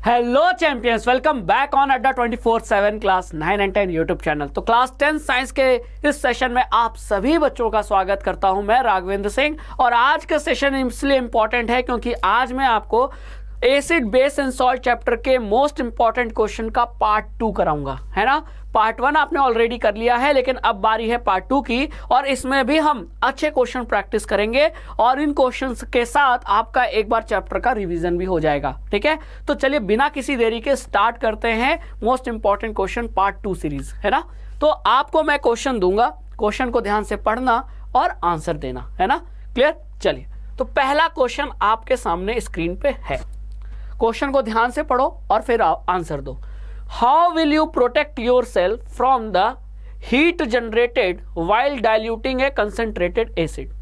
Hello champions, welcome back on अड्डा 24/7 class 9 and 10 YouTube channel. तो class 10 science के इस सेशन में आप सभी बच्चों का स्वागत करता हूं मैं राघवेंद्र सिंह। और आज का सेशन इसलिए इंपॉर्टेंट है क्योंकि आज मैं आपको acid base and salt chapter के मोस्ट इंपॉर्टेंट क्वेश्चन का पार्ट 2 कराऊंगा, है ना। पार्ट 1 आपने ऑलरेडी कर लिया है, लेकिन अब बारी है पार्ट 2 की। और इसमें भी हम अच्छे क्वेश्चन प्रैक्टिस करेंगे और इन क्वेश्चंस के साथ आपका एक बार चैप्टर का रिवीजन भी हो जाएगा, ठीक है। तो चलिए बिना किसी देरी के स्टार्ट करते हैं most important question part 2 series, है ना। तो आपको मैं क्वेश्चन दूंगा, क्वेश्चन को ध्यान से पढ़ना और आंसर देना, है ना। क्लियर? चलिए, तो पहला क्वेश्चन आपके सामने स्क्रीन पे है। क्वेश्चन को ध्यान से पढ़ो और फिर आंसर दो। How will you protect your self from the heat generated while diluting A concentrated acid.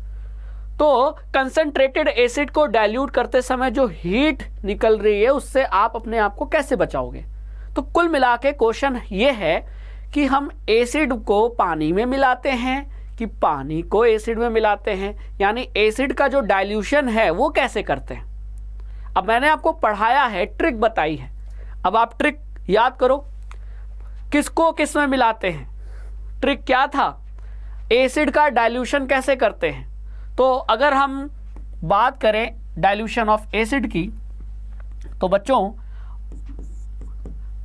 तो कंसंट्रेटेड एसिड को डाइल्यूट करते समय जो हीट निकल रही है उससे आप अपने आप को कैसे बचाओगे। तो कुल मिला के क्वेश्चन ये है कि हम एसिड को पानी में मिलाते हैं कि पानी को एसिड में मिलाते हैं, यानी एसिड का जो डाइल्यूशन है वो कैसे करते हैं। अब मैंने आपको पढ़ाया है, ट्रिक बताई है, अब आप ट्रिक याद करो। किसको किस में मिलाते हैं, ट्रिक क्या था, एसिड का डाइल्यूशन कैसे करते हैं। तो अगर हम बात करें डाइल्यूशन ऑफ एसिड की, तो बच्चों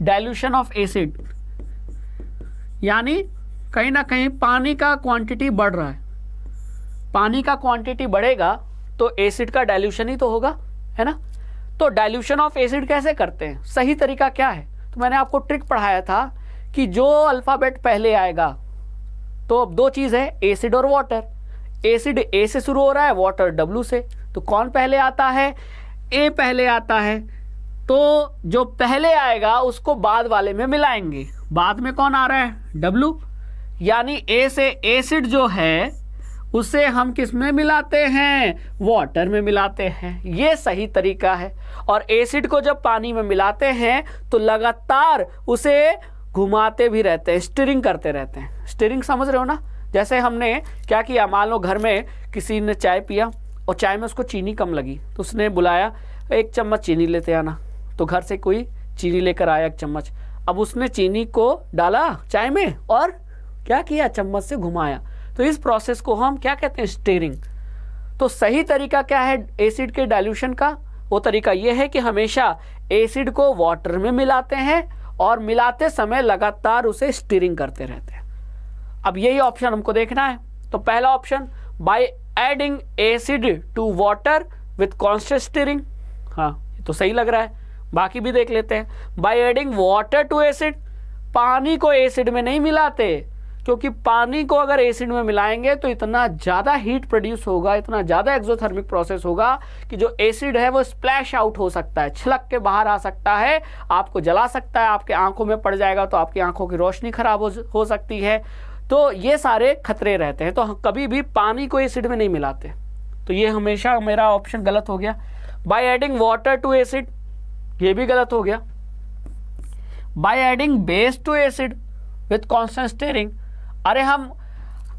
डाइल्यूशन ऑफ एसिड यानी कहीं ना कहीं पानी का क्वांटिटी बढ़ रहा है। पानी का क्वांटिटी बढ़ेगा तो एसिड का डाइल्यूशन ही तो होगा, है ना। तो डाइल्यूशन ऑफ एसिड कैसे करते हैं, सही तरीका क्या है। तो मैंने आपको ट्रिक पढ़ाया था कि जो अल्फ़ाबेट पहले आएगा, तो अब दो चीज़ है, एसिड और वाटर। एसिड ए से शुरू हो रहा है, वाटर डब्ल्यू से। तो कौन पहले आता है, ए पहले आता है। तो जो पहले आएगा उसको बाद वाले में मिलाएंगे। बाद में कौन आ रहा है, डब्ल्यू। यानी ए से एसिड जो है उसे हम किस में मिलाते हैं, वाटर में मिलाते हैं। ये सही तरीका है। और एसिड को जब पानी में मिलाते हैं तो लगातार उसे घुमाते भी रहते हैं, स्टीरिंग करते रहते हैं। स्टीरिंग समझ रहे हो ना। जैसे हमने क्या किया, मान लो घर में किसी ने चाय पिया और चाय में उसको चीनी कम लगी, तो उसने बुलाया 1 चम्मच चीनी लेते आना। तो घर से कोई चीनी लेकर आया 1 चम्मच। अब उसने चीनी को डाला चाय में और क्या किया, चम्मच से घुमाया। तो इस प्रोसेस को हम क्या कहते हैं, स्टीरिंग। तो सही तरीका क्या है एसिड के डाइल्यूशन का, वो तरीका ये है कि हमेशा एसिड को वाटर में मिलाते हैं और मिलाते समय लगातार उसे स्टीरिंग करते रहते हैं। अब यही ऑप्शन हमको देखना है। तो पहला option, by adding acid to water with constant stirring. हाँ, ये तो सही लग रहा है। बाकी भी देख लेते हैं। By adding water to acid, पानी को एसिड में नहीं मिलाते, क्योंकि पानी को अगर एसिड में मिलाएंगे तो इतना ज़्यादा हीट प्रोड्यूस होगा, इतना ज़्यादा एक्सोथर्मिक प्रोसेस होगा कि जो एसिड है वो स्प्लैश आउट हो सकता है, छलक के बाहर आ सकता है, आपको जला सकता है, आपके आंखों में पड़ जाएगा तो आपकी आंखों की रोशनी खराब हो सकती है। तो ये सारे खतरे रहते हैं। तो कभी भी पानी को एसिड में नहीं मिलाते। तो ये हमेशा मेरा ऑप्शन गलत हो गया। By adding water to acid, ये भी गलत हो गया। By adding base to acid with constant stirring, अरे हम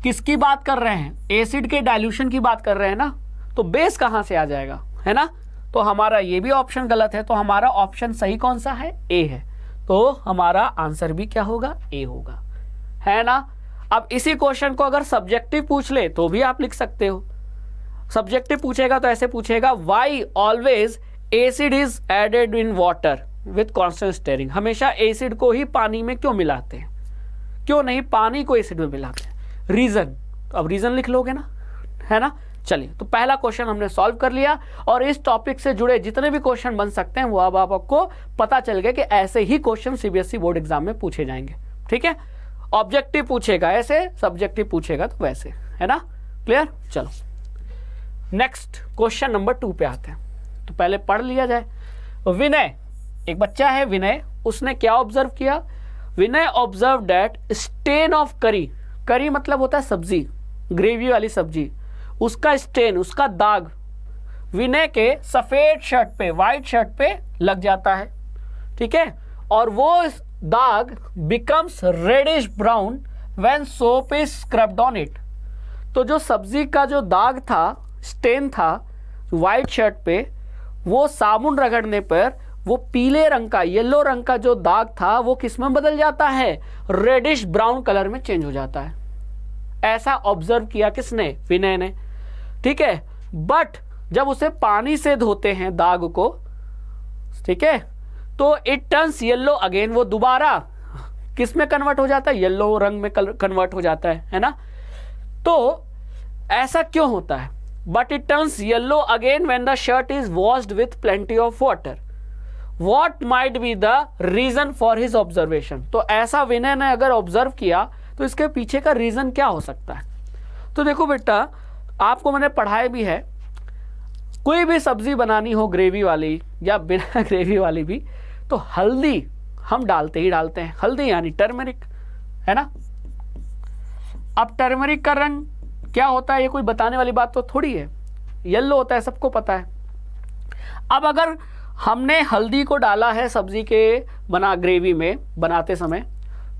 किसकी बात कर रहे हैं, एसिड के डाइल्यूशन की बात कर रहे हैं ना, तो बेस कहाँ से आ जाएगा, है ना। तो हमारा ये भी ऑप्शन गलत है। तो हमारा ऑप्शन सही कौन सा है, ए है। तो हमारा आंसर भी क्या होगा, ए होगा, है ना। अब इसी क्वेश्चन को अगर सब्जेक्टिव पूछ ले तो भी आप लिख सकते हो। सब्जेक्टिव पूछेगा तो ऐसे पूछेगा, why always acid is added in water with constant stirring. हमेशा एसिड को ही पानी में क्यों मिलाते हैं, क्यों नहीं पानी को एसिड में मिलाते हैं, रीजन। तो अब रीजन लिख लोगे ना, है ना। चलिए, तो पहला क्वेश्चन हमने सॉल्व कर लिया और इस टॉपिक से जुड़े जितने भी क्वेश्चन बन सकते हैं वो अब आपको पता चल गया कि ऐसे ही क्वेश्चन सीबीएसई बोर्ड एग्जाम में पूछे जाएंगे, ठीक है। ऑब्जेक्टिव पूछेगा ऐसे, सब्जेक्टिव पूछेगा तो वैसे, है ना। क्लियर? चलो नेक्स्ट क्वेश्चन नंबर 2 पे आते हैं। तो पहले पढ़ लिया जाए। विनय, एक बच्चा है विनय, उसने क्या ऑब्जर्व किया। विनय ऑब्जर्व डेट स्टेन ऑफ करी, करी मतलब होता है सब्जी, ग्रेवी वाली सब्जी, उसका स्टेन, उसका दाग विनय के सफेद शर्ट पे, वाइट शर्ट पे लग जाता है, ठीक है। और वो दाग becomes reddish brown when soap is scrubbed on it. तो जो सब्जी का जो दाग था, स्टेन था वाइट शर्ट पे, वो साबुन रगड़ने पर वो पीले रंग का, येलो रंग का जो दाग था वो किस में बदल जाता है, रेडिश ब्राउन कलर में चेंज हो जाता है। ऐसा ऑब्जर्व किया किसने, विनय ने। ठीक है, बट जब उसे पानी से धोते हैं दाग को, ठीक है, तो इट टर्न्स येलो अगेन, वो दोबारा किस में कन्वर्ट हो जाता है, येलो रंग में कन्वर्ट हो जाता है ना। तो ऐसा क्यों होता है, but it turns yellow again when the shirt is washed with plenty of water. What might be the reason for his observation? तो ऐसा विनय ने अगर ऑब्जर्व किया तो इसके पीछे का रीजन क्या हो सकता है। तो देखो बेटा, आपको मैंने पढ़ाया भी है, कोई भी सब्जी बनानी हो ग्रेवी वाली या बिना ग्रेवी वाली भी, तो हल्दी हम डालते ही डालते हैं, हल्दी यानी टर्मरिक, है ना। अब टर्मरिक का रंग क्या होता है, ये कोई बताने वाली बात तो थोड़ी है, येलो होता है, सबको पता है। अब अगर हमने हल्दी को डाला है सब्जी के ग्रेवी में बनाते समय,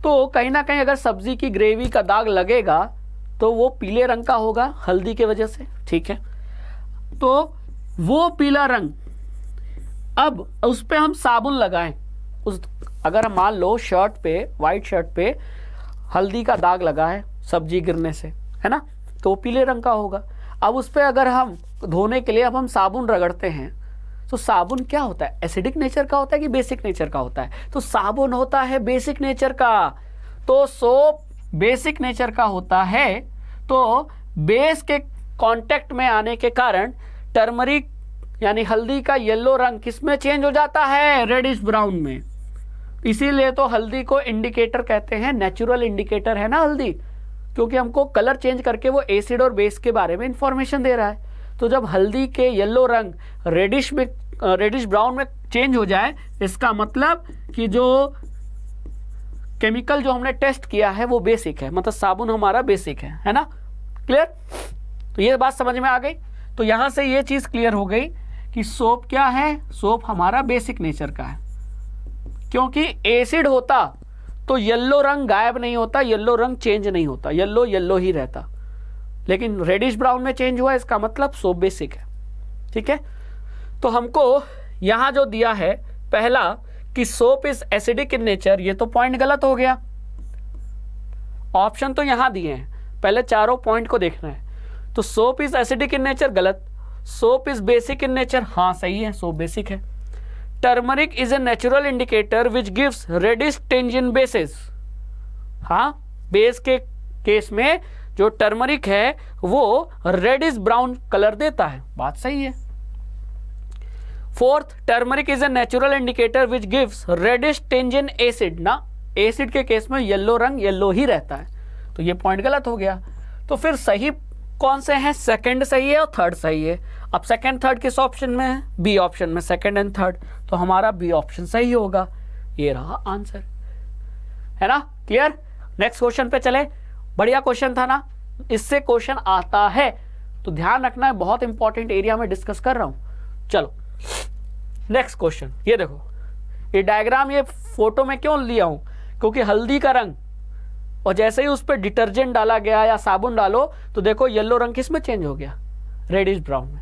तो कहीं ना कहीं अगर सब्जी की ग्रेवी का दाग लगेगा तो वो पीले रंग का होगा हल्दी के वजह से। ठीक है, तो वो पीला रंग, अब उस पर हम साबुन लगाएं, अगर हम मान लो शर्ट पे, वाइट शर्ट पे हल्दी का दाग लगा है सब्जी गिरने से, है ना, तो वो पीले रंग का होगा। अब उस पर अगर हम धोने के लिए अब हम साबुन रगड़ते हैं, तो साबुन क्या होता है, एसिडिक नेचर का होता है कि बेसिक नेचर का होता है, तो साबुन होता है बेसिक नेचर का। तो सोप बेसिक नेचर का होता है, तो बेस के कांटेक्ट में आने के कारण टर्मरिक यानी हल्दी का येलो रंग किस में चेंज हो जाता है, रेडिश ब्राउन में। इसीलिए तो हल्दी को इंडिकेटर कहते हैं, नेचुरल इंडिकेटर है ना हल्दी, क्योंकि हमको कलर चेंज करके वो एसिड और बेस के बारे में इंफॉर्मेशन दे रहा है। तो जब हल्दी के येलो रंग रेडिश ब्राउन में चेंज हो जाए, इसका मतलब कि जो केमिकल जो हमने टेस्ट किया है वो बेसिक है, मतलब साबुन हमारा बेसिक है ना। क्लियर, तो ये बात समझ में आ गई। तो यहां से ये चीज क्लियर हो गई कि सोप क्या है, सोप हमारा बेसिक नेचर का है, क्योंकि एसिड होता तो येलो रंग गायब नहीं होता, येलो रंग चेंज नहीं होता, येलो येलो ही रहता, लेकिन रेडिश ब्राउन में चेंज हुआ, इसका मतलब सोप बेसिक है। ठीक है, तो हमको यहां जो दिया है पहला कि soap is acidic in nature, ये तो पॉइंट गलत हो गया। ऑप्शन तो यहां दिए हैं, पहले चारों पॉइंट को देखना है। तो soap is acidic in nature गलत, soap is basic in nature, हाँ सही है, सोप बेसिक है। Turmeric is a natural indicator which gives reddish tinge in bases, हाँ बेस के केस में जो टर्मरिक है वो रेडिश ब्राउन कलर देता है, बात सही है। Fourth, turmeric is a natural indicator which gives reddish tinge in acid, ना एसिड के केस में येलो रंग येलो ही रहता है, तो ये पॉइंट गलत हो गया। तो फिर सही कौन से हैं, सेकंड सही है और थर्ड सही है। अब सेकंड थर्ड किस ऑप्शन में है, बी ऑप्शन में, सेकंड एंड थर्ड, तो हमारा बी ऑप्शन सही होगा। ये रहा आंसर, है ना। क्लियर, नेक्स्ट क्वेश्चन पे चले। बढ़िया क्वेश्चन था ना, इससे क्वेश्चन आता है तो ध्यान रखना है, बहुत इंपॉर्टेंट एरिया में डिस्कस कर रहा हूं। चलो नेक्स्ट क्वेश्चन, ये देखो, ये डायग्राम ये फोटो में क्यों लिया हूं, क्योंकि हल्दी का रंग और जैसे ही उस पर डिटर्जेंट डाला गया या साबुन डालो तो देखो येलो रंग किस में चेंज हो गया, रेडिश ब्राउन में,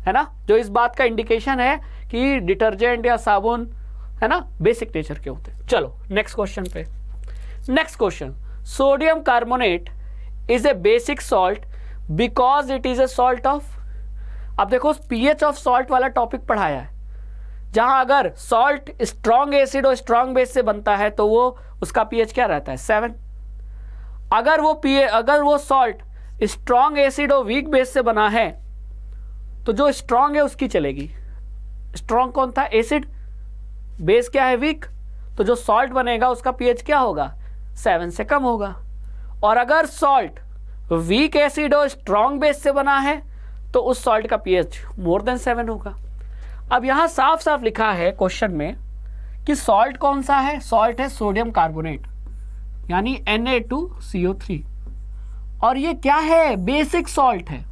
है ना, जो इस बात का इंडिकेशन है कि डिटर्जेंट या साबुन, है ना, बेसिक नेचर के होते हैं। चलो नेक्स्ट क्वेश्चन पे। Next question, sodium carbonate is a basic salt because it is a salt of, अब देखो पीएच ऑफ सॉल्ट वाला टॉपिक पढ़ाया है, जहां अगर सॉल्ट स्ट्रॉन्ग एसिड और स्ट्रॉन्ग बेस से बनता है तो वो उसका पीएच क्या रहता है, 7। अगर वो सॉल्ट स्ट्रॉन्ग एसिड और वीक बेस से बना है तो जो स्ट्रॉन्ग है उसकी चलेगी। स्ट्रॉन्ग कौन था, एसिड, बेस क्या है, वीक, तो जो सॉल्ट बनेगा उसका पीएच क्या होगा, 7 से कम होगा। और अगर सॉल्ट वीक एसिड और स्ट्रॉन्ग बेस से बना है तो उस सॉल्ट का पीएच मोर देन 7 होगा। अब यहां साफ साफ लिखा है क्वेश्चन में कि सॉल्ट कौन सा है, सॉल्ट है सोडियम कार्बोनेट यानी Na2CO3, और ये क्या है, बेसिक सॉल्ट है।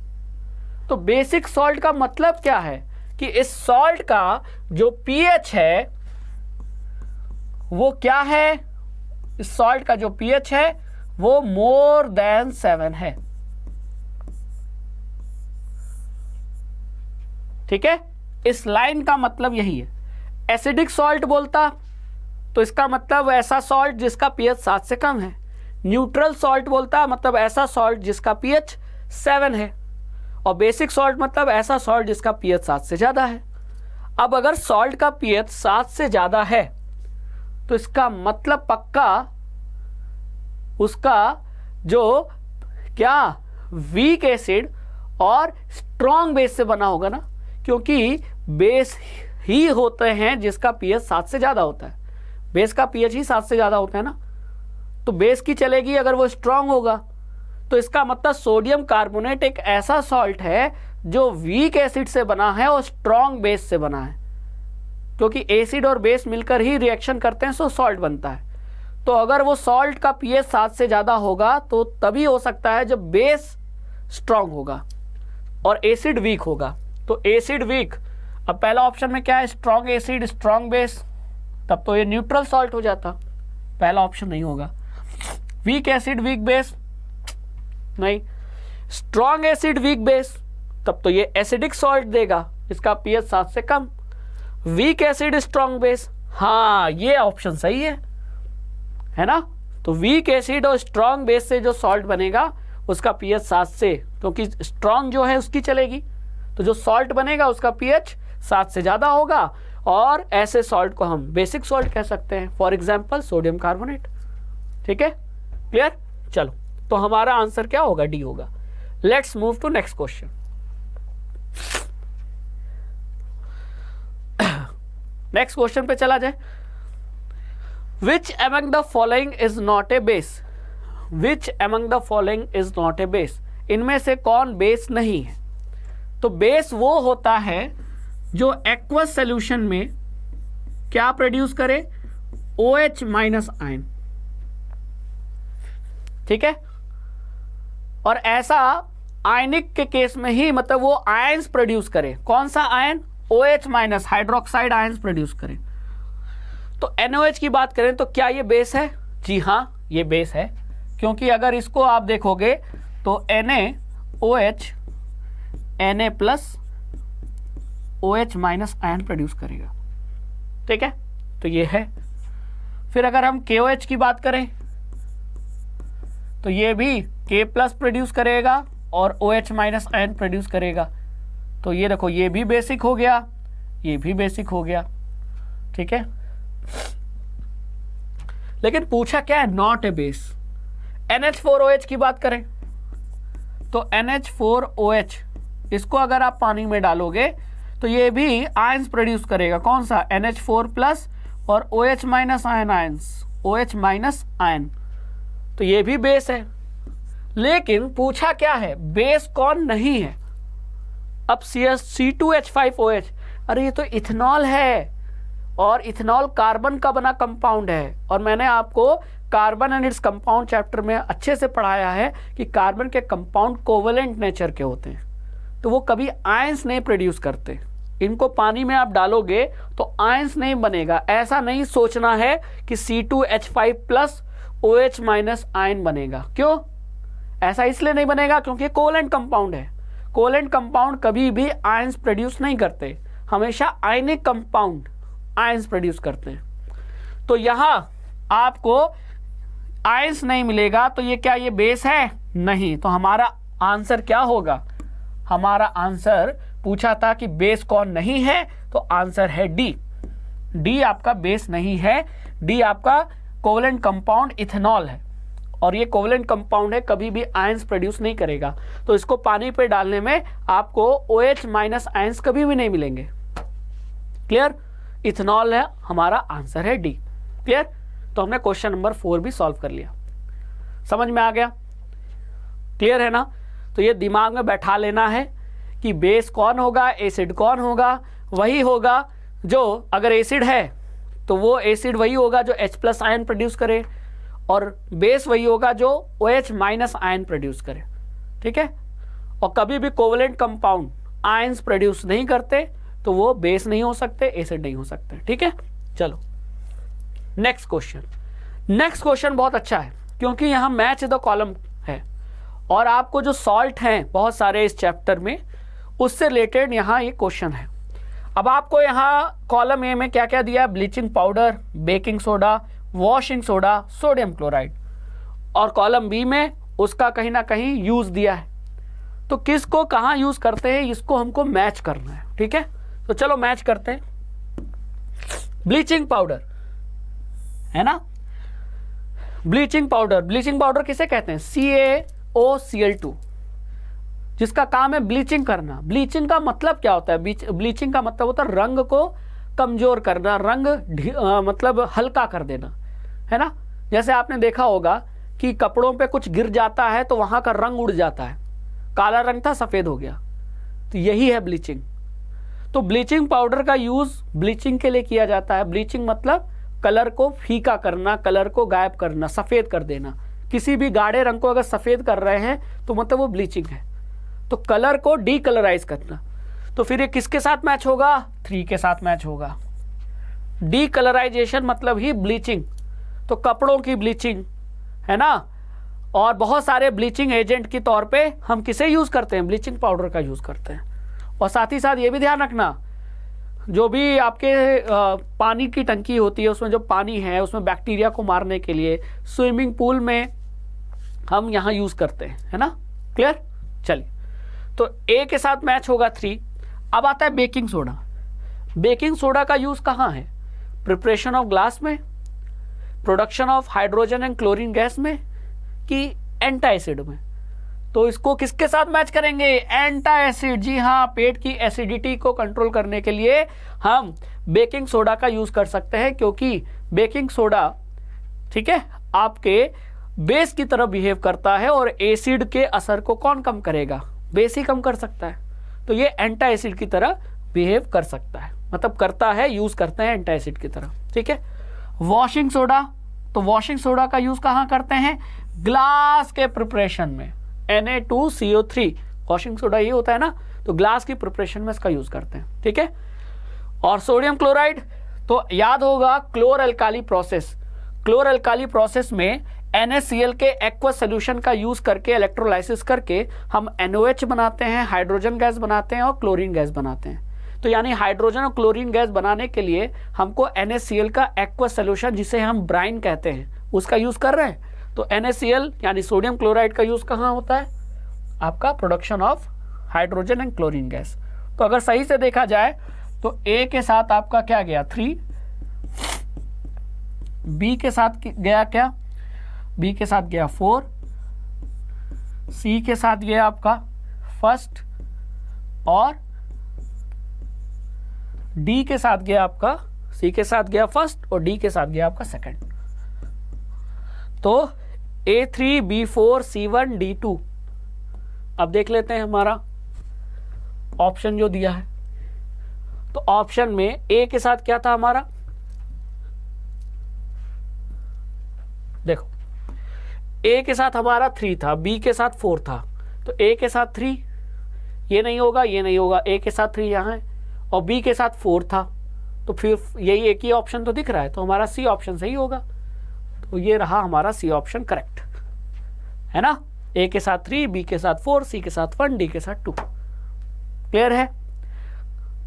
तो बेसिक सॉल्ट का मतलब क्या है कि इस सॉल्ट का जो पीएच है वो क्या है, इस सॉल्ट का जो पीएच है वो मोर देन 7 है। ठीक है, इस लाइन का मतलब यही है, एसिडिक सॉल्ट बोलता तो इसका मतलब ऐसा सॉल्ट जिसका पीएच 7 से कम है। न्यूट्रल सॉल्ट बोलता मतलब ऐसा सॉल्ट जिसका पीएच 7 है। और बेसिक सॉल्ट मतलब ऐसा सॉल्ट जिसका पीएच 7 से ज़्यादा है। अब अगर सॉल्ट का पीएच 7 से ज़्यादा है तो इसका मतलब पक्का उसका जो क्या वीक एसिड और स्ट्रॉन्ग बेस से बना होगा ना, क्योंकि बेस ही होते हैं जिसका पीएच 7 से ज़्यादा होता है। बेस का पीएच ही 7 से ज़्यादा होता है ना, तो बेस की चलेगी अगर वो स्ट्रॉन्ग होगा। तो इसका मतलब सोडियम कार्बोनेट एक ऐसा सॉल्ट है जो वीक एसिड से बना है और स्ट्रॉन्ग बेस से बना है, क्योंकि एसिड और बेस मिलकर ही रिएक्शन करते हैं, सो सॉल्ट बनता है। तो अगर वो सॉल्ट का पीएच 7 से ज़्यादा होगा तो तभी हो सकता है जब बेस स्ट्रॉन्ग होगा और एसिड वीक होगा। तो एसिड वीक, अब पहला ऑप्शन में क्या है, स्ट्रॉन्ग एसिड स्ट्रॉन्ग बेस, तब तो ये न्यूट्रल सॉल्ट हो जाता, पहला ऑप्शन नहीं होगा। वीक एसिड वीक बेस नहीं, स्ट्रॉन्ग एसिड वीक बेस, तब तो ये एसिडिक सॉल्ट देगा इसका पीएच 7 से कम। वीक एसिड स्ट्रॉन्ग बेस, हाँ ये ऑप्शन सही है ना। तो वीक एसिड और स्ट्रॉन्ग बेस से जो सॉल्ट बनेगा उसका पीएच 7 से, क्योंकि स्ट्रॉन्ग जो है उसकी चलेगी, तो जो सॉल्ट बनेगा उसका पीएच 7 से ज़्यादा होगा। और ऐसे सॉल्ट को हम बेसिक सॉल्ट कह सकते हैं, फॉर एग्जाम्पल सोडियम कार्बोनेट। ठीक है, क्लियर। चलो, तो हमारा आंसर क्या होगा, डी होगा। Let's move to next question. Next question पे चला जाए। Which among the following is not a base, which among the following is not a base, इनमें से कौन बेस नहीं है। तो बेस वो होता है जो एक्वस सॉल्यूशन में क्या प्रोड्यूस करे, OH माइनस आयन। ठीक है, और ऐसा आयनिक के केस में ही मतलब वो आयंस प्रोड्यूस करे। कौन सा ion, OH minus hydroxide ions produce करे। तो NOH की बात करें तो क्या ये बेस है, जी हाँ ये बेस है, क्योंकि अगर इसको आप देखोगे तो NaOH Na plus OH minus ion produce करेगा। ठीक है, तो ये है। फिर अगर हम KOH की बात करें तो ये भी K प्लस प्रोड्यूस करेगा और OH माइनस आयन प्रोड्यूस करेगा। तो ये देखो, ये भी बेसिक हो गया, ये भी बेसिक हो गया। ठीक है, लेकिन पूछा क्या है, नॉट ए बेस। NH4OH की बात करें तो NH4OH इसको अगर आप पानी में डालोगे तो ये भी आयंस प्रोड्यूस करेगा। कौन सा, NH4 प्लस और OH minus ion ions, OH minus ion, तो ये भी बेस है। लेकिन पूछा क्या है, बेस कौन नहीं है। अब C2H5OH, अरे ये तो इथेनॉल है और इथेनॉल कार्बन का बना कंपाउंड है, और मैंने आपको carbon and its compound chapter में अच्छे से पढ़ाया है कि कार्बन के कंपाउंड कोवेलेंट नेचर के होते हैं, तो वो कभी आयंस नहीं प्रोड्यूस करते। इनको पानी में आप डालोगे तो आयंस नहीं बनेगा। ऐसा नहीं सोचना है कि C2H5 plus OH minus ion बनेगा। क्यों, ऐसा इसलिए नहीं बनेगा क्योंकि कोवेलेंट कंपाउंड है। कोवेलेंट कंपाउंड कभी भी आयंस प्रोड्यूस नहीं करते, हमेशा आयनिक कंपाउंड आयंस प्रोड्यूस करते हैं। तो यहाँ आपको आयंस नहीं मिलेगा, तो ये क्या, ये बेस है नहीं। तो हमारा आंसर क्या होगा, हमारा आंसर पूछा था कि बेस कौन नहीं है, तो आंसर है डी। डी आपका बेस नहीं है, डी आपका कोवेलेंट कंपाउंड इथेनॉल है, और ये कोवेलेंट कंपाउंड है, कभी भी आयंस प्रोड्यूस नहीं करेगा। तो इसको पानी पे डालने में आपको OH माइनस आयंस कभी भी नहीं मिलेंगे। क्लियर, इथेनॉल है, हमारा आंसर है डी। क्लियर, तो हमने क्वेश्चन नंबर 4 भी सॉल्व कर लिया। समझ में आ गया, क्लियर है ना। तो ये दिमाग में बैठा लेना है कि बेस कौन होगा, एसिड कौन होगा। वही होगा जो, अगर एसिड है तो वो एसिड वही होगा जो H प्लस आयन प्रोड्यूस करे, और बेस वही होगा जो OH माइनस आयन प्रोड्यूस करे। ठीक है, और कभी भी कोवेलेंट कंपाउंड आयंस प्रोड्यूस नहीं करते, तो वो बेस नहीं हो सकते, एसिड नहीं हो सकते। ठीक है, चलो नेक्स्ट क्वेश्चन। नेक्स्ट क्वेश्चन बहुत अच्छा है क्योंकि यहाँ मैच द कॉलम है, और आपको जो सॉल्ट हैं बहुत सारे इस चैप्टर में, उससे रिलेटेड यहाँ ये क्वेश्चन है। अब आपको यहाँ कॉलम ए में क्या क्या दिया है, bleaching powder, baking soda, washing soda, sodium chloride, और कॉलम बी में उसका कहीं ना कहीं यूज दिया है। तो किसको कहाँ यूज करते हैं इसको हमको मैच करना है, ठीक है। तो चलो मैच करते हैं। ब्लीचिंग पाउडर है ना, ब्लीचिंग पाउडर किसे कहते हैं, CaOCl2, जिसका काम है ब्लीचिंग करना। ब्लीचिंग का मतलब क्या होता है, ब्लीचिंग का मतलब होता है रंग को कमजोर करना, रंग मतलब हल्का कर देना, है ना। जैसे आपने देखा होगा कि कपड़ों पे कुछ गिर जाता है तो वहां का रंग उड़ जाता है, काला रंग था सफेद हो गया, तो यही है ब्लीचिंग। तो ब्लीचिंग पाउडर का यूज ब्लीचिंग के लिए किया जाता है। ब्लीचिंग मतलब कलर को फीका करना, कलर को गायब करना, सफेद कर देना। किसी भी गाढ़े रंग को अगर सफेद कर रहे हैं तो मतलब वो ब्लीचिंग है। तो कलर को डीकलराइज करना। तो फिर ये किसके साथ मैच होगा, 3 के साथ मैच होगा। डीकलराइजेशन मतलब ही ब्लीचिंग। तो कपड़ों की ब्लीचिंग है ना, और बहुत सारे ब्लीचिंग एजेंट के तौर पे हम किसे यूज करते हैं, ब्लीचिंग पाउडर का यूज करते हैं। और साथ ही साथ ये भी ध्यान रखना, जो भी आपके पानी की टंकी होती है उसमें जो पानी है उसमें बैक्टीरिया को मारने के लिए स्विमिंग पूल में हम यहाँ यूज करते हैं, है ना। क्लियर, चलिए। तो ए के साथ मैच होगा 3। अब आता है बेकिंग सोडा। बेकिंग सोडा का यूज कहाँ है, प्रिपरेशन ऑफ ग्लास में, production of hydrogen and chlorine gas में, कि एंटा एसिड में। तो इसको किसके साथ मैच करेंगे, एंटा एसिड। जी हाँ, पेट की एसिडिटी को कंट्रोल करने के लिए हम बेकिंग सोडा का यूज कर सकते हैं, क्योंकि बेकिंग सोडा, ठीक है, आपके बेस की तरह बिहेव करता है और एसिड के असर को कौन कम करेगा, बेस ही कम कर सकता है। तो ये एंटा एसिड की तरह बिहेव कर सकता है, मतलब करता है, यूज करते हैं एंटा एसिड की तरह, ठीक है। वॉशिंग सोडा, तो वॉशिंग सोडा का यूज कहाँ करते हैं, ग्लास के प्रिपरेशन में, Na2CO3 वॉशिंग सोडा ये होता है ना, तो ग्लास की प्रिपरेशन में इसका यूज करते हैं, ठीक है। और सोडियम क्लोराइड, तो याद होगा क्लोर अल्काली प्रोसेस। क्लोर अल्काली प्रोसेस में NaCl के एक्वस सोल्यूशन का यूज करके, इलेक्ट्रोलाइसिस करके हम NOH बनाते हैं, हाइड्रोजन गैस बनाते हैं और क्लोरीन गैस बनाते हैं। तो यानी हाइड्रोजन और क्लोरीन गैस बनाने के लिए हमको NaCl का एक्वस सोल्यूशन, जिसे हम ब्राइन कहते हैं, उसका यूज कर रहे हैं। तो NaCl यानी सोडियम क्लोराइड का यूज कहाँ होता है, आपका production of hydrogen and chlorine gas. तो अगर सही से देखा जाए तो A के साथ आपका क्या गया 3, B के साथ गया क्या, B के साथ गया 4, C के साथ गया आपका फर्स्ट, और D के साथ गया आपका, C के साथ गया फर्स्ट और D के साथ गया आपका सेकंड। तो A3, B4, C1, D2। अब देख लेते हैं हमारा ऑप्शन जो दिया है। तो ऑप्शन में A के साथ क्या था हमारा, देखो A के साथ हमारा 3 था, B के साथ 4 था, तो A के साथ 3 ये नहीं होगा, ये नहीं होगा, A के साथ 3 यहाँ है और B के साथ 4 था, तो फिर यही एक ही ऑप्शन तो दिख रहा है, तो हमारा C ऑप्शन सही होगा। तो ये रहा हमारा C ऑप्शन करेक्ट, है ना। A के साथ 3, B के साथ 4, C के साथ 1, D के साथ 2। क्लियर है।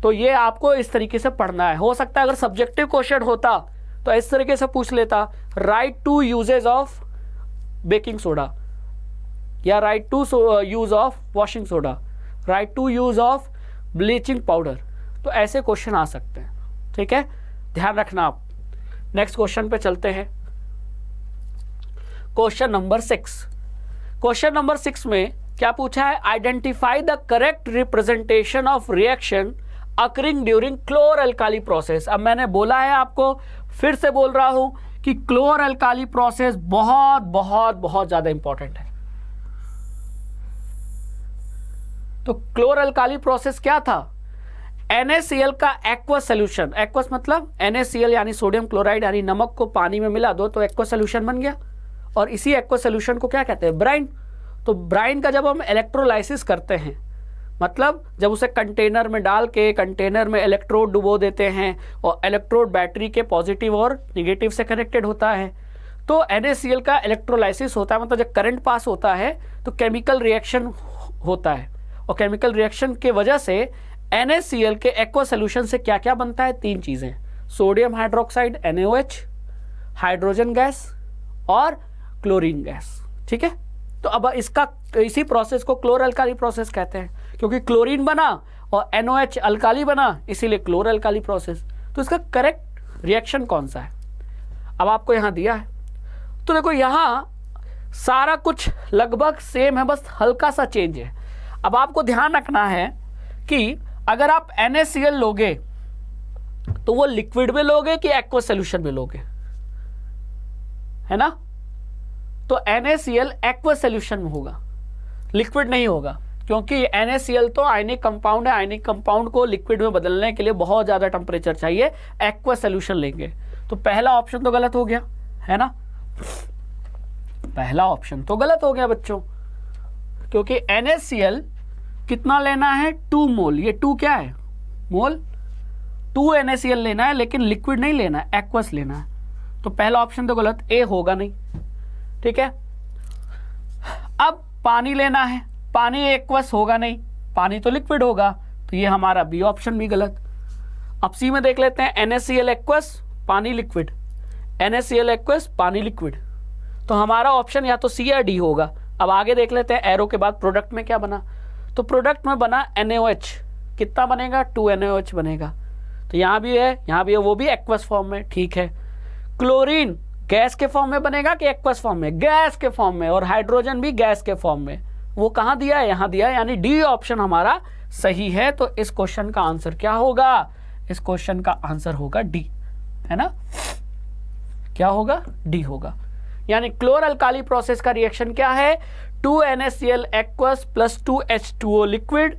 तो ये आपको इस तरीके से पढ़ना है। हो सकता है अगर सब्जेक्टिव क्वेश्चन होता तो इस तरीके से पूछ लेता, write two uses of baking soda, या write two use of washing soda, write two use of bleaching powder. तो ऐसे क्वेश्चन आ सकते हैं, ठीक है, ध्यान रखना आप। नेक्स्ट क्वेश्चन पे चलते हैं। Question number 6। क्वेश्चन नंबर 6 में क्या पूछा है, identify the correct representation of reaction occurring during chlor alkali process. अब मैंने बोला है आपको, फिर से बोल रहा हूं कि क्लोर अल्काली प्रोसेस बहुत बहुत बहुत ज्यादा इंपॉर्टेंट है। तो क्लोर अल्काली प्रोसेस क्या था, NaCl का एक्वस सोल्यूशन, एक्वस मतलब NaCl यानी सोडियम क्लोराइड, यानी नमक को पानी में मिला दो तो एक्वस सोल्यूशन बन गया, और इसी एक्वस सोल्यूशन को क्या कहते हैं, ब्राइन। तो ब्राइन का जब हम इलेक्ट्रोलाइसिस करते हैं, मतलब जब उसे कंटेनर में डाल के कंटेनर में इलेक्ट्रोड डुबो देते हैं और इलेक्ट्रोड बैटरी के पॉजिटिव और निगेटिव से कनेक्टेड होता है, तो NaCl का इलेक्ट्रोलाइसिस होता है, मतलब जब करंट पास होता है तो केमिकल रिएक्शन होता है, और केमिकल रिएक्शन के वजह से NaCl के एक्वा सोल्यूशन से क्या क्या बनता है? 3 चीजें, sodium hydroxide NaOH, hydrogen gas और क्लोरीन गैस। ठीक है, तो अब इसका इसी प्रोसेस को क्लोर अल्काली प्रोसेस कहते हैं, क्योंकि क्लोरीन बना और NaOH अल्काली बना, इसीलिए क्लोर अल्काली प्रोसेस। तो इसका करेक्ट रिएक्शन कौन सा है? अब आपको यहां दिया है, तो देखो यहां सारा कुछ लगभग सेम है, बस हल्का सा चेंज है। अब आपको ध्यान रखना है कि अगर आप NaCl लोगे तो वो लिक्विड में लोगे कि एक्वा सोल्यूशन में लोगे, है ना? तो NaCl एक्वा सोल्यूशन में होगा, लिक्विड नहीं होगा, क्योंकि NaCl तो आयनिक कंपाउंड है। आयनिक कंपाउंड को लिक्विड में बदलने के लिए बहुत ज्यादा टेम्परेचर चाहिए, एक्वा सोल्यूशन लेंगे। तो पहला ऑप्शन तो गलत हो गया, है ना? पहला ऑप्शन तो गलत हो गया बच्चों, क्योंकि NaCl कितना लेना है? 2 मोल। ये 2 क्या है? मोल। 2 NaCl लेना है, लेकिन लिक्विड नहीं लेना है, एक्वस लेना है। तो पहला ऑप्शन तो गलत, ए होगा नहीं। ठीक है, अब पानी लेना है, पानी एक्वस होगा नहीं, पानी तो लिक्विड होगा, तो ये हमारा बी ऑप्शन भी गलत। अब सी में देख लेते हैं, NaCl एक्वस, पानी लिक्विड, NaCl एक्वस, पानी लिक्विड। तो हमारा ऑप्शन या तो सी या डी होगा। अब आगे देख लेते हैं, एरो के बाद प्रोडक्ट में क्या बना? तो प्रोडक्ट में बना NaOH, कितना बनेगा? 2 NaOH बनेगा। तो यहाँ भी है, यहाँ भी है, वो भी एक्वस फॉर्म में। ठीक है, क्लोरीन गैस के फॉर्म में बनेगा कि एक्वस फॉर्म में? गैस के फॉर्म में। और हाइड्रोजन भी गैस के फॉर्म में। वो कहाँ दिया है? यहाँ दिया है, यानी डी ऑप्शन हमारा सही है। तो इस क्वेश्चन का आंसर क्या होगा? इस क्वेश्चन का आंसर होगा डी, है ना? क्या होगा? डी होगा। यानी क्लोर अल्काली प्रोसेस का रिएक्शन क्या है? 2 NaCl aqueous plus 2 H2O liquid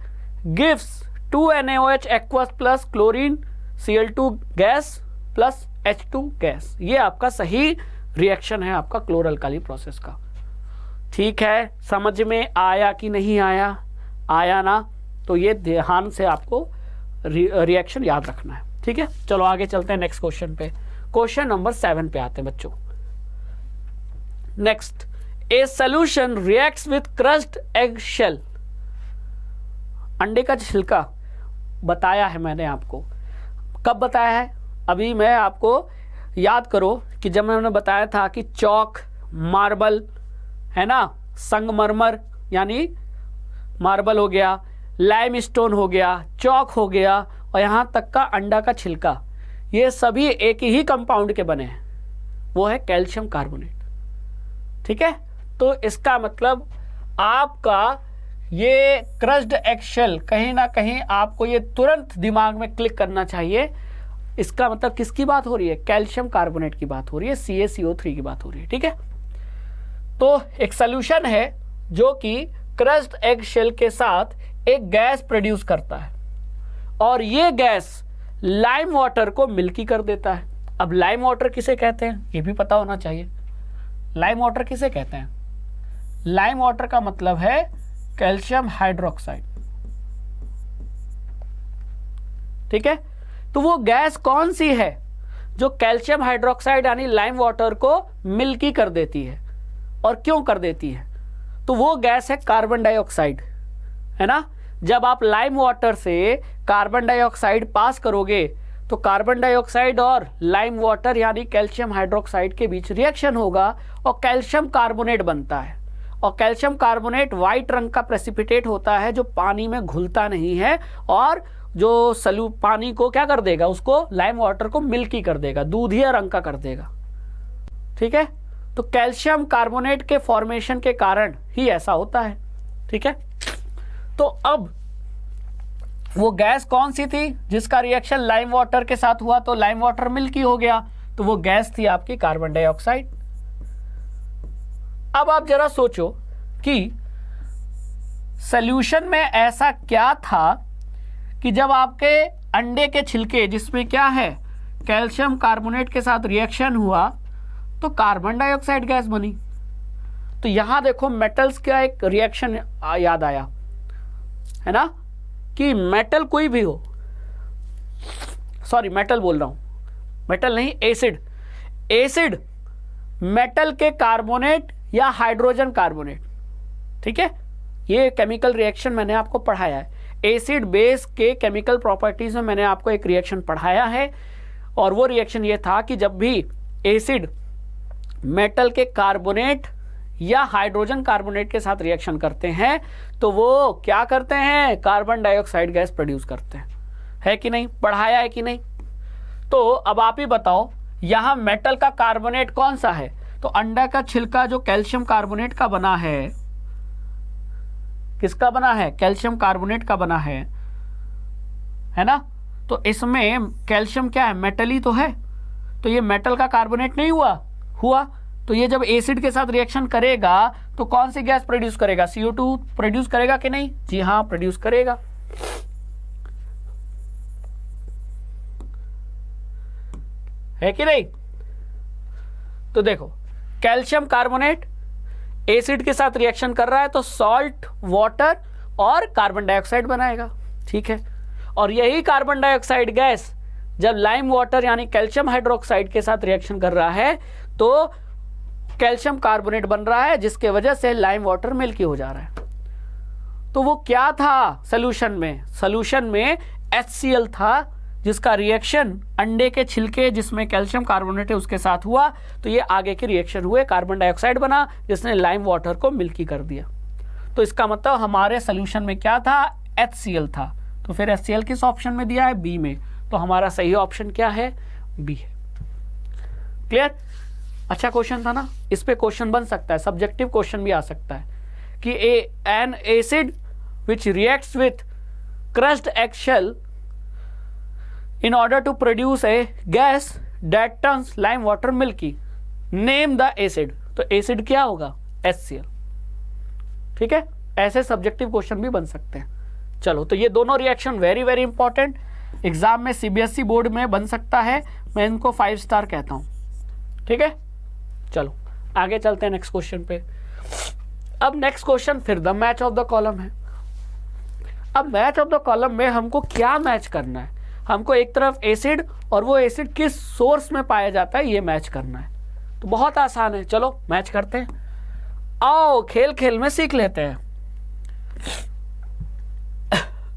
gives 2 NaOH aqueous plus chlorine Cl2 gas plus H2 gas. ये आपका सही रिएक्शन है आपका क्लोर अल्काली प्रोसेस का। ठीक है, समझ में आया कि नहीं आया? आया ना? तो ये ध्यान से आपको रिएक्शन याद रखना है। ठीक है, चलो आगे चलते हैं नेक्स्ट क्वेश्चन पे। क्वेश्चन नंबर 7 पे आते हैं बच्चों। Next, a solution reacts with crushed egg shell. अंडे का छिलका बताया है मैंने आपको। कब बताया है? अभी मैं आपको याद करो कि जब मैंने बताया था कि चौक, मार्बल, है ना, संगमरमर यानी मार्बल हो गया, लाइमस्टोन हो गया, चौक हो गया, और यहाँ तक का अंडा का छिलका, ये सभी एक ही कंपाउंड के बने हैं, वो है कैल्शियम कार्बोनेट। ठीक है, तो इसका मतलब आपका ये क्रस्ड एग शेल, कहीं ना कहीं आपको ये तुरंत दिमाग में क्लिक करना चाहिए। इसका मतलब किसकी बात हो रही है? कैल्शियम कार्बोनेट की बात हो रही है, CaCO3 की बात हो रही है। ठीक है, तो एक सॉल्यूशन है जो कि क्रस्ड एग शेल के साथ एक गैस प्रोड्यूस करता है, और ये गैस लाइम वाटर को मिल्की कर देता है। अब लाइम वाटर किसे कहते हैं ये भी पता होना चाहिए। लाइम वाटर किसे कहते हैं? लाइम वाटर का मतलब है कैल्शियम हाइड्रोक्साइड। ठीक है, तो वो गैस कौन सी है जो कैल्शियम हाइड्रोक्साइड यानी लाइम वाटर को मिल्की कर देती है? और क्यों कर देती है? तो वो गैस है कार्बन डाइऑक्साइड, है ना? जब आप लाइम वाटर से कार्बन डाइऑक्साइड पास करोगे तो कार्बन डाइऑक्साइड और लाइम वाटर यानी कैल्शियम हाइड्रोक्साइड के बीच रिएक्शन होगा और कैल्शियम कार्बोनेट बनता है। और कैल्शियम कार्बोनेट वाइट रंग का प्रेसिपिटेट होता है जो पानी में घुलता नहीं है, और जो पानी को क्या कर देगा? उसको लाइम वाटर को मिल्की कर देगा, दूधिया रंग का कर देगा। ठीक है, तो कैल्शियम कार्बोनेट के फॉर्मेशन के कारण ही ऐसा होता है। ठीक है, तो अब वो गैस कौन सी थी जिसका रिएक्शन लाइम वाटर के साथ हुआ तो लाइम वाटर मिल्की हो गया? तो वो गैस थी आपकी कार्बन डाइऑक्साइड। अब आप जरा सोचो कि सॉल्यूशन में ऐसा क्या था कि जब आपके अंडे के छिलके जिसमें क्या है कैल्शियम कार्बोनेट के साथ रिएक्शन हुआ तो कार्बन डाइऑक्साइड गैस बनी। तो यहां देखो मेटल्स का एक रिएक्शन याद आया, है ना, कि मेटल कोई भी हो, सॉरी मेटल बोल रहा हूं, मेटल नहीं, एसिड, एसिड मेटल के कार्बोनेट या हाइड्रोजन कार्बोनेट। ठीक है, ये केमिकल रिएक्शन मैंने आपको पढ़ाया है। एसिड बेस के केमिकल प्रॉपर्टीज में मैंने आपको एक रिएक्शन पढ़ाया है, और वो रिएक्शन ये था कि जब भी एसिड मेटल के कार्बोनेट या हाइड्रोजन कार्बोनेट के साथ रिएक्शन करते हैं तो वो क्या करते हैं, कार्बन डाइऑक्साइड गैस प्रोड्यूस करते हैं, है कि नहीं, पढ़ाया है कि नहीं। तो अब आप ही बताओ, यहां मेटल का कार्बोनेट कौन सा है, तो अंडा का छिलका जो कैल्शियम कार्बोनेट का बना है, किसका बना है, कैल्शियम कार्बोनेट का बना है ना। तो इसमें कैल्शियम क्या है, मेटल ही तो है, तो ये मेटल का कार्बोनेट नहीं हुआ। तो ये जब एसिड के साथ रिएक्शन करेगा तो कौन सी गैस प्रोड्यूस करेगा, CO2 प्रोड्यूस करेगा कि नहीं, जी हाँ प्रोड्यूस करेगा। है कि नहीं। तो देखो, कैल्शियम कार्बोनेट एसिड के साथ रिएक्शन कर रहा है तो सॉल्ट, वाटर और कार्बन डाइऑक्साइड बनाएगा, ठीक है। और यही कार्बन डाइऑक्साइड गैस जब लाइम वाटर यानी कैल्शियम हाइड्रोक्साइड के साथ रिएक्शन कर रहा है तो कैल्शियम कार्बोनेट बन रहा है, जिसके वजह से लाइम वाटर मिल्की हो जा रहा है। तो वो क्या था सॉल्यूशन में HCl था, जिसका रिएक्शन अंडे के छिलके जिसमें कैल्शियम कार्बोनेट है उसके साथ हुआ, तो ये आगे के रिएक्शन हुए, कार्बन डाइऑक्साइड बना जिसने लाइम वाटर को मिल्की कर दिया। तो इसका मतलब हमारे सॉल्यूशन में क्या था, HCl था। तो फिर HCl किस ऑप्शन में दिया है, बी में। तो हमारा सही ऑप्शन क्या है, बी है। क्लियर। अच्छा क्वेश्चन था ना, इस पे क्वेश्चन बन सकता है, सब्जेक्टिव क्वेश्चन भी आ सकता है कि an acid which reacts with crushed eggshell in order to produce a gas that turns lime water milky, name the acid। तो एसिड क्या होगा, HCl। ठीक है, ऐसे सब्जेक्टिव क्वेश्चन भी बन सकते हैं। चलो, तो ये दोनों reaction very very important, exam में CBSE बोर्ड में बन सकता है, मैं इनको 5 स्टार कहता हूं। ठीक है, चलो आगे चलते हैं नेक्स्ट क्वेश्चन पे। अब नेक्स्ट क्वेश्चन फिर the match of the column है। अब मैच ऑफ द कॉलम में हमको क्या मैच करना है, हमको एक तरफ एसिड और वो एसिड किस सोर्स में पाया जाता है ये मैच करना है। तो बहुत आसान है, चलो मैच करते हैं। आओ खेल खेल में सीख लेते हैं।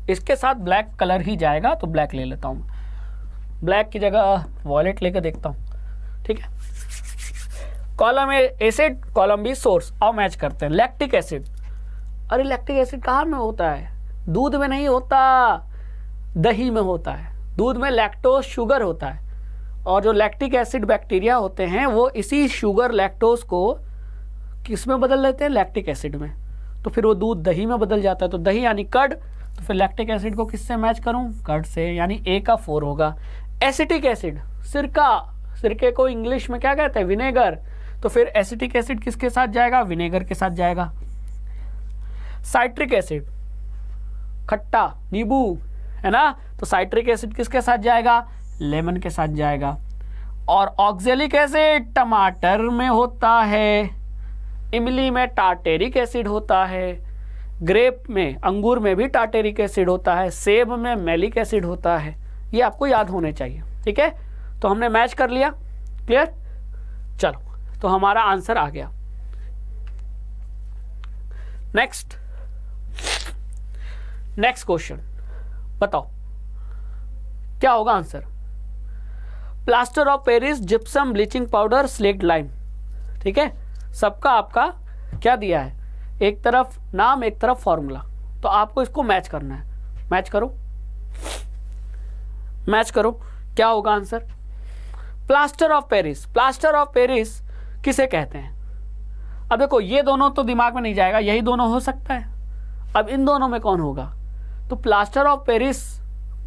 इसके साथ ब्लैक कलर ही जाएगा तो ब्लैक ले लेता हूं, ब्लैक की जगह वॉयलेट लेकर देखता हूं। ठीक है, column A acid, column be source. आओ मैच करते हैं। लैक्टिक एसिड, अरे लैक्टिक एसिड कहाँ में होता है, दूध में नहीं होता, दही में होता है। दूध में लैक्टोज शुगर होता है, और जो लैक्टिक एसिड बैक्टीरिया होते हैं वो इसी शुगर लैक्टोज को किस में बदल लेते हैं, लैक्टिक एसिड में। तो फिर वो दूध दही में बदल जाता है, तो दही यानी कर्ड, तो फिर लैक्टिक एसिड को किससे मैच करूं, कर्ड से, यानी A का 4 होगा। एसिटिक एसिड, सिरका, सिरके को इंग्लिश में क्या कहते हैं, विनेगर, तो फिर एसिटिक एसिड किसके साथ जाएगा, विनेगर के साथ जाएगा। साइट्रिक एसिड, खट्टा, नींबू, है ना, तो साइट्रिक एसिड किसके साथ जाएगा, लेमन के साथ जाएगा। और ऑक्जेलिक एसिड टमाटर में होता है, इमली में टार्टेरिक एसिड होता है, ग्रेप में, अंगूर में भी टार्टेरिक एसिड होता है, सेब में मैलिक एसिड होता है। ये आपको याद होने चाहिए। ठीक है, तो हमने मैच कर लिया, क्लियर। चलो, तो हमारा आंसर आ गया। नेक्स्ट क्वेश्चन बताओ क्या होगा answer. Plaster of Paris, gypsum, bleaching powder, slaked lime. ठीक है, सबका आपका क्या दिया है, एक तरफ नाम एक तरफ फॉर्मूला, तो आपको इसको मैच करना है। मैच करो, मैच करो, क्या होगा answer. Plaster of Paris, plaster of Paris किसे कहते हैं। अब देखो, ये दोनों तो दिमाग में नहीं जाएगा, यही दोनों हो सकता है। अब इन दोनों में कौन होगा, तो प्लास्टर ऑफ पेरिस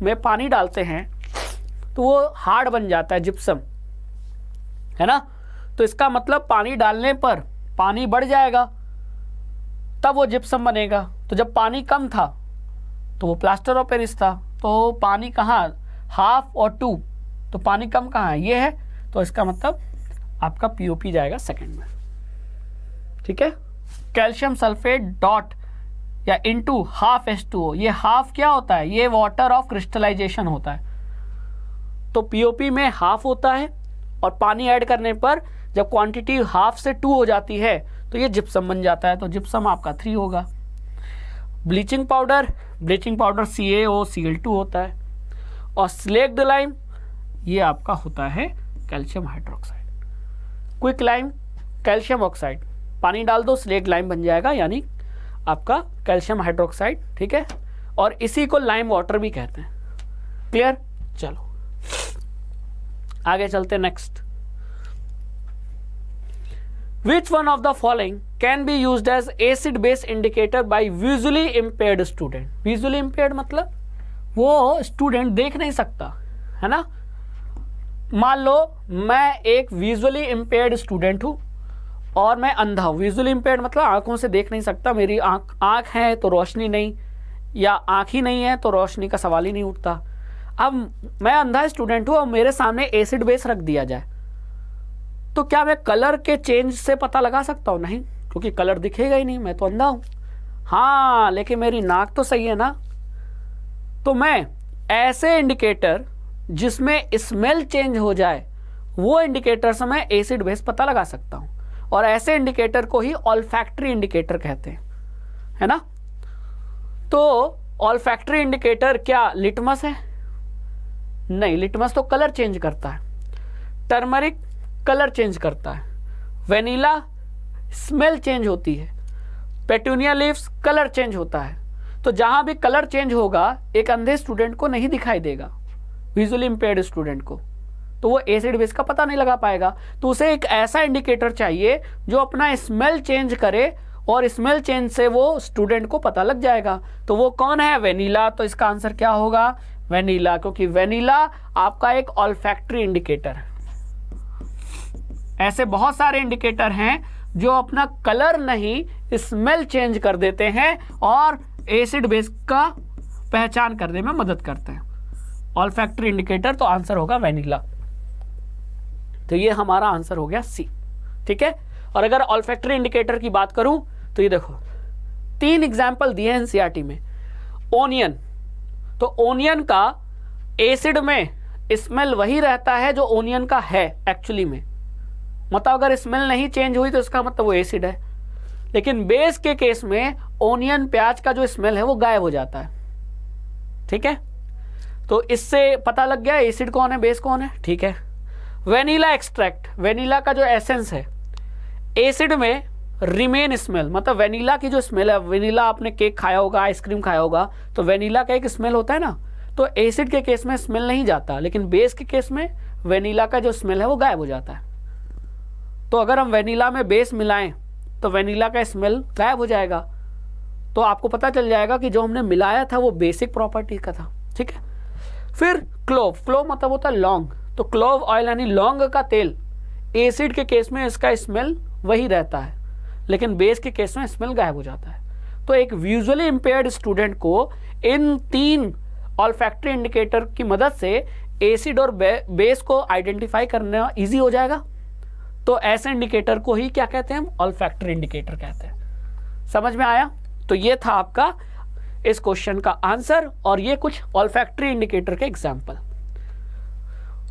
में पानी डालते हैं तो वो हार्ड बन जाता है, जिप्सम, है ना। तो इसका मतलब पानी डालने पर पानी बढ़ जाएगा, तब वो जिप्सम बनेगा। तो जब पानी कम था तो वो प्लास्टर ऑफ पेरिस था। तो पानी कहाँ, हाफ और 2, तो पानी कम कहाँ है, ये है, तो इसका मतलब आपका POP जाएगा सेकंड में। ठीक है, कैल्शियम सल्फेट डॉट या इनटू हाफ H2O, ये हाफ क्या होता है, ये वाटर ऑफ क्रिस्टलाइजेशन होता है। तो POP में हाफ होता है, और पानी ऐड करने पर जब क्वांटिटी हाफ से 2 हो जाती है तो ये जिप्सम बन जाता है। तो जिप्सम आपका 3 होगा। ब्लीचिंग पाउडर CaOCl2 होता है, और स्लेक्ड लाइम ये आपका होता है calcium hydroxide. Quick lime calcium oxide, पानी डाल दो स्लेक्ड लाइम बन जाएगा, यानी आपका कैल्शियम हाइड्रोक्साइड, ठीक है। और इसी को लाइम वाटर भी कहते हैं। क्लियर? चलो आगे चलते next. Which one of the following can be used as acid base indicator by visually impaired student. Visually impaired मतलब वो स्टूडेंट देख नहीं सकता, है ना। मान लो मैं एक विजुअली इंपेयर्ड स्टूडेंट हूं और मैं अंधा हूं। विजुअली इंपेयर्ड मतलब आंखों से देख नहीं सकता, मेरी आंख है तो रोशनी नहीं, या आंख ही नहीं है तो रोशनी का सवाल ही नहीं उठता। अब मैं अंधा स्टूडेंट हूं और मेरे सामने एसिड बेस रख दिया जाए तो क्या मैं कलर के चेंज से पता लगा सकता हूं? नहीं, क्योंकि कलर दिखेगा ही नहीं, मैं तो अंधा हूं। हाँ, लेकिन मेरी नाक तो सही है ना। तो मैं ऐसे इंडिकेटर जिसमें स्मेल चेंज हो जाए वो इंडिकेटर से मैं एसिड बेस पता लगा सकता हूं, और ऐसे इंडिकेटर को ही ऑल्फैक्टरी इंडिकेटर कहते हैं, है ना। तो ऑल्फैक्टरी इंडिकेटर क्या लिटमस है? नहीं, लिटमस तो कलर चेंज करता है, टर्मरिक कलर चेंज करता है, वेनिला स्मेल चेंज होती है, पेटूनिया लीव्स कलर चेंज होता है। तो जहां भी कलर चेंज होगा एक अंधे स्टूडेंट को नहीं दिखाई देगा, विजुअली इंपेयर्ड स्टूडेंट को, तो वो एसिड बेस का पता नहीं लगा पाएगा। तो उसे एक ऐसा इंडिकेटर चाहिए जो अपना स्मेल चेंज करे, और स्मेल चेंज से वो स्टूडेंट को पता लग जाएगा। तो वो कौन है? वेनिला। तो इसका आंसर क्या होगा? वेनिला, क्योंकि वेनिला आपका एक ऑल्फैक्टरी इंडिकेटर है। ऐसे बहुत सारे इंडिकेटर हैं जो अपना कलर नहीं स्मेल चेंज कर देते हैं और एसिड बेस का पहचान करने में मदद करते हैं। ऑल्फैक्टरी इंडिकेटर, तो आंसर होगा वेनिला। तो ये हमारा आंसर हो गया सी, ठीक है। और अगर ऑल्फैक्टरी इंडिकेटर की बात करूं तो ये देखो 3 एग्जाम्पल दिए हैं एनसीईआरटी में। ओनियन, तो ओनियन का एसिड में स्मेल वही रहता है जो ओनियन का है एक्चुअली में, मतलब अगर स्मेल नहीं चेंज हुई तो इसका मतलब वो एसिड है। लेकिन बेस के केस में ओनियन प्याज का जो स्मेल है वो गायब हो जाता है, ठीक है। तो इससे पता लग गया एसिड कौन है, बेस कौन है, ठीक है। वेनिला एक्सट्रैक्ट, वेनिला का जो एसेंस है, एसिड में रिमेन स्मेल, मतलब वेनिला की जो स्मेल है, वेनिला आपने केक खाया होगा, आइसक्रीम खाया होगा, तो वेनिला का एक स्मेल होता है ना। तो एसिड के केस में स्मेल नहीं जाता, लेकिन बेस के केस में वेनिला का जो स्मेल है वो गायब हो जाता है। तो अगर हम वेनिला में बेस मिलाएं तो वेनिला का स्मेल गायब हो जाएगा। तो आपको पता चल जाएगा कि जो हमने मिलाया था वो बेसिक प्रॉपर्टी का था, ठीक है। फिर क्लोव, क्लोव मतलब होता है लौंग, तो क्लोव ऑयल यानी लौंग का तेल, एसिड के केस में इसका स्मेल वही रहता है, लेकिन बेस के केस में स्मेल गायब हो जाता है। तो एक विजुअली इंपेयर्ड स्टूडेंट को इन 3 ऑल्फैक्टरी इंडिकेटर की मदद से एसिड और बेस को आइडेंटिफाई करना इजी हो जाएगा। तो ऐसे इंडिकेटर को ही क्या कहते हैं? हम ऑल्फैक्टरी इंडिकेटर कहते हैं। समझ में आया? तो ये था आपका इस क्वेश्चन का आंसर, और ये कुछ ऑल्फैक्टरी इंडिकेटर के एग्जाम्पल,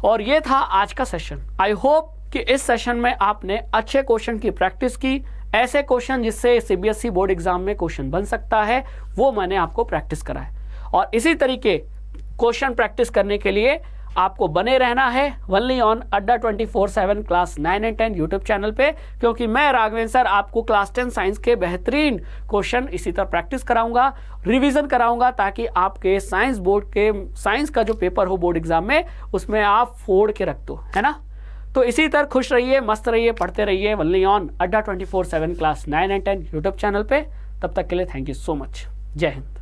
और ये था आज का सेशन। आई होप कि इस सेशन में आपने अच्छे क्वेश्चन की प्रैक्टिस की। ऐसे क्वेश्चन जिससे सीबीएसई बोर्ड एग्जाम में क्वेश्चन बन सकता है वो मैंने आपको प्रैक्टिस कराया, और इसी तरीके क्वेश्चन प्रैक्टिस करने के लिए आपको बने रहना है ओनली ऑन अड्डा 24/7 क्लास 9 एंड 10 यूट्यूब चैनल पे, क्योंकि मैं राघवेंद्र सर आपको क्लास 10 साइंस के बेहतरीन क्वेश्चन इसी तरह प्रैक्टिस कराऊंगा, रिवीजन कराऊंगा, ताकि आपके साइंस बोर्ड के साइंस का जो पेपर हो बोर्ड एग्जाम में उसमें आप फोड़ के रख दो, है ना। तो इसी तरह खुश रहिए, मस्त रहिए, पढ़ते रहिए ओनली ऑन अड्डा 24/7 क्लास 9 एंड 10 यूट्यूब चैनल पे। तब तक के लिए थैंक यू सो मच। जय हिंद।